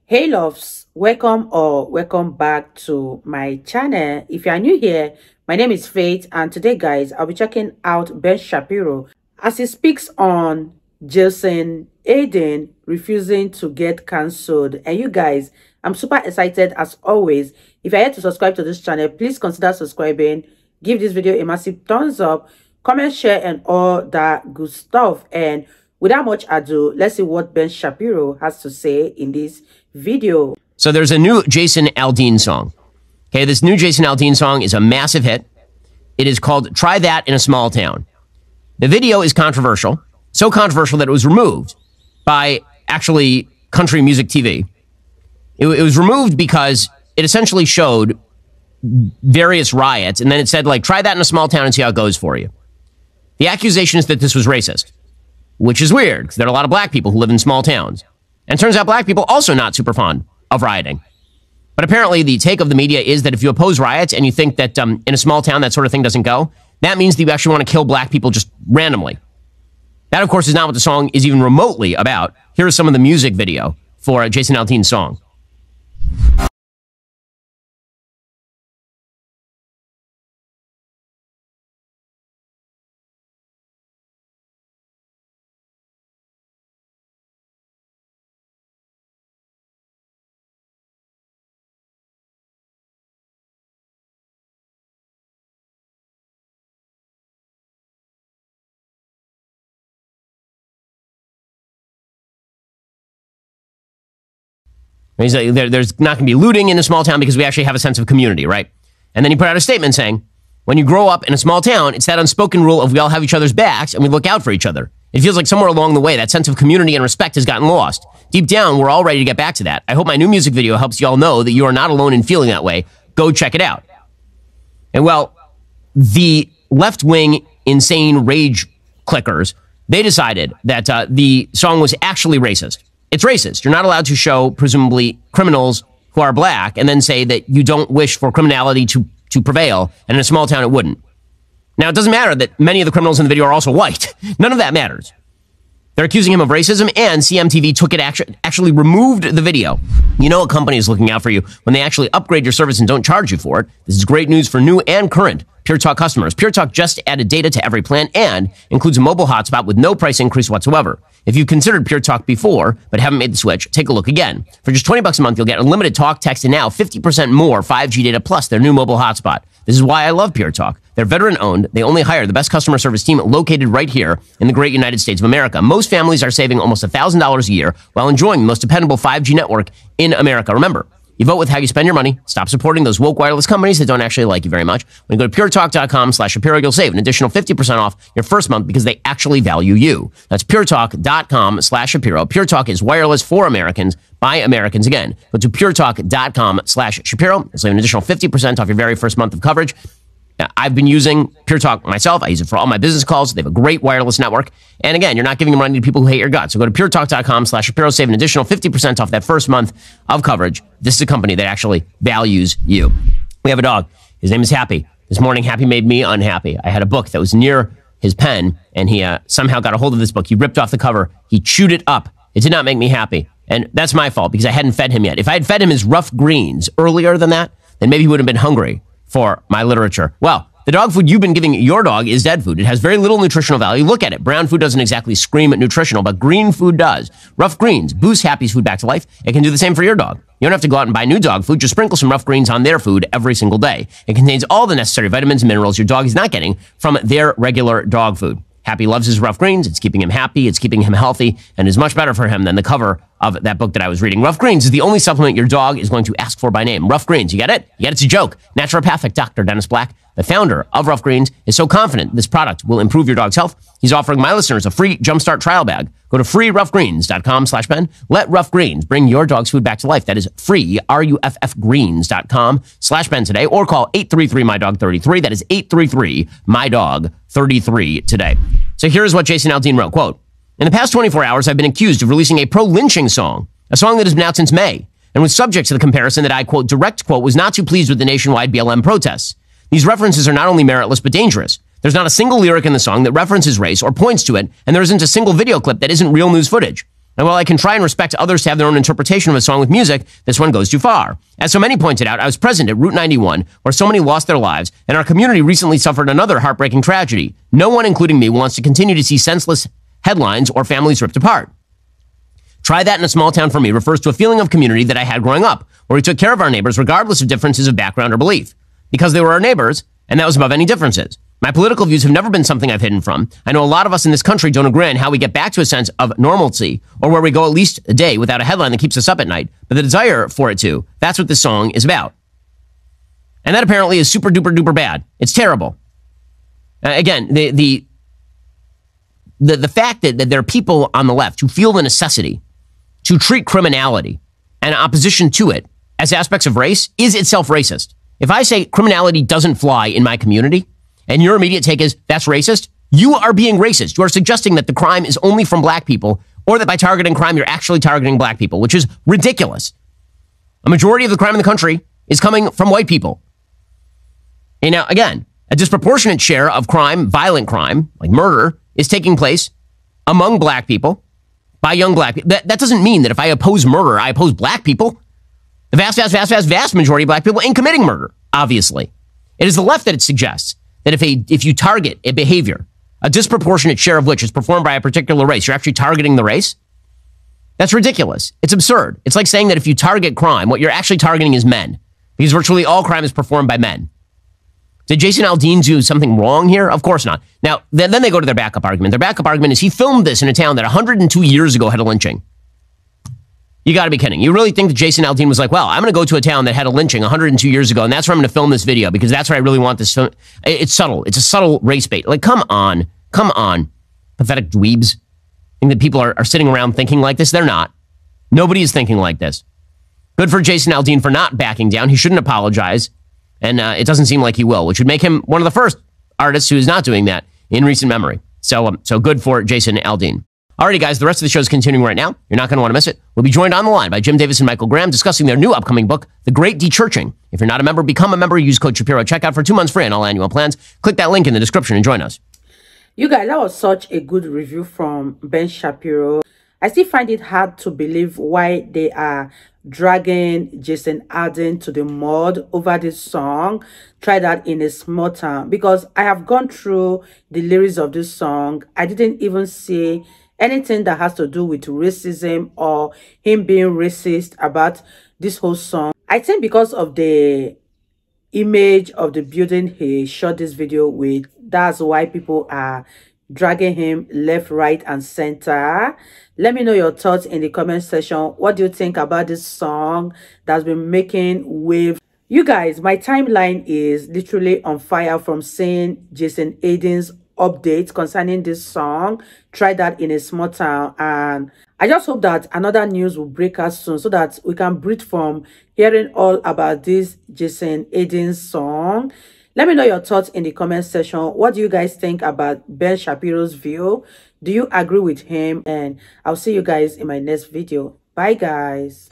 Hey loves, welcome back to my channel. If you are new here, my name is Faith, and today guys I'll be checking out Ben Shapiro as he speaks on Jason Aldean refusing to get cancelled. And you guys, I'm super excited as always. If you're yet to subscribe to this channel, please consider subscribing, give this video a massive thumbs up, comment, share, and all that good stuff. And without much ado, let's see what Ben Shapiro has to say in this video. So there's a new Jason Aldean song. Okay, this new Jason Aldean song is a massive hit. It is called Try That in a Small Town. The video is controversial, so controversial that it was removed by actually Country Music TV. It was removed because it essentially showed various riots, and then it said, like, try that in a small town and see how it goes for you. The accusation is that this was racist, which is weird because there are a lot of black people who live in small towns. And turns out black people also not super fond of rioting. But apparently the take of the media is that if you oppose riots and you think that in a small town that sort of thing doesn't go, that means that you actually want to kill black people just randomly. That, of course, is not what the song is even remotely about. Here is some of the music video for Jason Aldean's song. He's like, there's not going to be looting in a small town because we actually have a sense of community, right? And then he put out a statement saying, when you grow up in a small town, it's that unspoken rule of we all have each other's backs and we look out for each other. It feels like somewhere along the way, that sense of community and respect has gotten lost. Deep down, we're all ready to get back to that. I hope my new music video helps you all know that you are not alone in feeling that way. Go check it out. And well, the left-wing insane rage clickers, they decided that the song was actually racist. It's racist. You're not allowed to show, presumably, criminals who are black and then say that you don't wish for criminality to prevail, and in a small town it wouldn't. Now, it doesn't matter that many of the criminals in the video are also white. None of that matters. They're accusing him of racism, and CMTV took it actually removed the video. You know a company is looking out for you when they actually upgrade your service and don't charge you for it. This is great news for new and current Pure Talk customers. Pure Talk just added data to every plan and includes a mobile hotspot with no price increase whatsoever. If you've considered Pure Talk before but haven't made the switch, take a look again. For just $20 a month, you'll get unlimited talk, text, and now 50% more 5G data plus their new mobile hotspot. This is why I love Pure Talk. They're veteran-owned. They only hire the best customer service team located right here in the great United States of America. Most families are saving almost $1,000 a year while enjoying the most dependable 5G network in America. Remember, you vote with how you spend your money. Stop supporting those woke wireless companies that don't actually like you very much. When you go to puretalk.com/Shapiro, you'll save an additional 50% off your first month because they actually value you. That's puretalk.com/Shapiro. Pure Talk is wireless for Americans by Americans. Again, go to puretalk.com/Shapiro. You'll save an additional 50% off your very first month of coverage. Now, I've been using Pure Talk myself. I use it for all my business calls. They have a great wireless network. And again, you're not giving money to people who hate your guts. So go to puretalk.com/Shapiro, save an additional 50% off that first month of coverage. This is a company that actually values you. We have a dog. His name is Happy. This morning, Happy made me unhappy. I had a book that was near his pen, and he somehow got a hold of this book. He ripped off the cover. He chewed it up. It did not make me happy. And that's my fault because I hadn't fed him yet. If I had fed him his rough greens earlier than that, then maybe he would have been hungry for my literature. Well, the dog food you've been giving your dog is dead food. It has very little nutritional value. Look at it. Brown food doesn't exactly scream at nutritional, but green food does. Rough Greens boosts Happy's food back to life. It can do the same for your dog. You don't have to go out and buy new dog food. Just sprinkle some Rough Greens on their food every single day. It contains all the necessary vitamins and minerals your dog is not getting from their regular dog food. Happy loves his Rough Greens. It's keeping him happy. It's keeping him healthy and is much better for him than the cover of that book that I was reading. Rough Greens is the only supplement your dog is going to ask for by name. Rough Greens. You get it? You get it? It's a joke. Naturopathic Dr. Dennis Black, the founder of Rough Greens, is so confident this product will improve your dog's health. He's offering my listeners a free Jumpstart trial bag. Go to freeroughgreens.com/Ben. Let Rough Greens bring your dog's food back to life. That is free, RUFFgreens.com/Ben today, or call 833-MY-DOG-33. That is 833-MY-DOG-33 today. So here's what Jason Aldean wrote, quote, in the past 24 hours, I've been accused of releasing a pro-lynching song, a song that has been out since May, and was subject to the comparison that I, quote, direct quote, was not too pleased with the nationwide BLM protests. These references are not only meritless, but dangerous. There's not a single lyric in the song that references race or points to it, and there isn't a single video clip that isn't real news footage. And while I can try and respect others to have their own interpretation of a song with music, this one goes too far. As so many pointed out, I was present at Route 91, where so many lost their lives, and our community recently suffered another heartbreaking tragedy. No one, including me, wants to continue to see senseless headlines or families ripped apart. Try that in a small town for me refers to a feeling of community that I had growing up, where we took care of our neighbors regardless of differences of background or belief, because they were our neighbors, and that was above any differences. My political views have never been something I've hidden from. I know a lot of us in this country don't agree on how we get back to a sense of normalcy, or where we go at least a day without a headline that keeps us up at night, but the desire for it to, that's what this song is about. And that apparently is super duper duper bad. It's terrible. Again, the fact that there are people on the left who feel the necessity to treat criminality and opposition to it as aspects of race is itself racist. If I say criminality doesn't fly in my community, and your immediate take is that's racist, you are being racist. You are suggesting that the crime is only from black people, or that by targeting crime, you're actually targeting black people, which is ridiculous. A majority of the crime in the country is coming from white people. And now, again, a disproportionate share of crime, violent crime, like murder, is taking place among black people, by young black people. That doesn't mean that if I oppose murder, I oppose black people. The vast majority of black people ain't committing murder, obviously. It is the left that it suggests that if you target a behavior, a disproportionate share of which is performed by a particular race, you're actually targeting the race. That's ridiculous. It's absurd. It's like saying that if you target crime, what you're actually targeting is men, because virtually all crime is performed by men. Did Jason Aldean do something wrong here? Of course not. Now, then they go to their backup argument. Their backup argument is he filmed this in a town that 102 years ago had a lynching. You got to be kidding. You really think that Jason Aldean was like, well, I'm going to go to a town that had a lynching 102 years ago, and that's where I'm going to film this video because that's where I really want this film. It's subtle. It's a subtle race bait. Like, come on. Pathetic dweebs. Think that people are sitting around thinking like this? They're not. Nobody is thinking like this. Good for Jason Aldean for not backing down. He shouldn't apologize. And it doesn't seem like he will, which would make him one of the first artists who is not doing that in recent memory. So good for Jason Aldean. Alrighty, guys, the rest of the show is continuing right now. You're not going to want to miss it. We'll be joined on the line by Jim Davis and Michael Graham discussing their new upcoming book, The Great Dechurching. If you're not a member, become a member. Use code Shapiro. Check out for 2 months free on all annual plans. Click that link in the description and join us. You guys, that was such a good review from Ben Shapiro. I still find it hard to believe why they are dragging Jason Aldean to the mud over this song. Try that in a small town, because I have gone through the lyrics of this song. I didn't even see anything that has to do with racism or him being racist about this whole song. I think because of the image of the building he shot this video with, that's why people are dragging him left, right, and center. Let me know your thoughts in the comment section. What do you think about this song that's been making waves? You guys, my timeline is literally on fire from seeing Jason Aldean's updates concerning this song. Try that in a small town, and I just hope that another news will break us soon so that we can breathe from hearing all about this Jason Aldean's song. Let me know your thoughts in the comment section. What do you guys think about Ben Shapiro's view? Do you agree with him? And I'll see you guys in my next video. Bye, guys.